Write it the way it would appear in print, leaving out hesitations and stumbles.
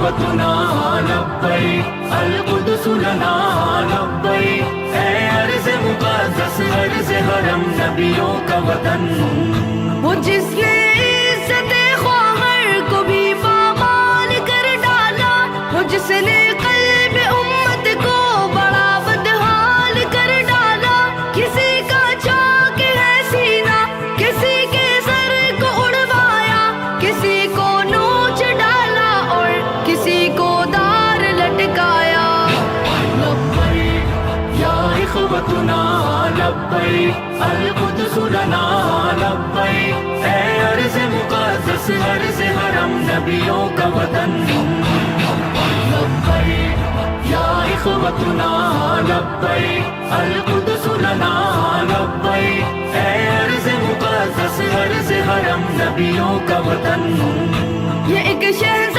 इख़्वतुना लब्बैक Al-Quds लना लब्बैक। ऐ अर्ज़ मुक़द्दस अर्ज़ हरम नबियों का वतन, वो जिसने इज़्ज़त-ए ख्वाहर को भी पामाल कर डाला, वो जिसने क़ल्ब उम्मत को बड़ा बदहाल कर डाला। किसी का चाक है सीना, किसी के सर को उड़वाया, किसी को नोच डाला और किसी को दार लटकाया। लब्बैक या इख़्वतुना लब्बैक अल-कुद्स लना लब्बैक। ऐ अर्ज़ मुक़द्दस अर्ज़ हरम नबियों का वतन, लब्बैक या इख़्वतुना लब्बैक अल-कुद्स लना लब्बैक। ऐ अर्ज़ मुक़द्दस अर्ज़ हरम नबियों का वतन। ये एक शहज़ादा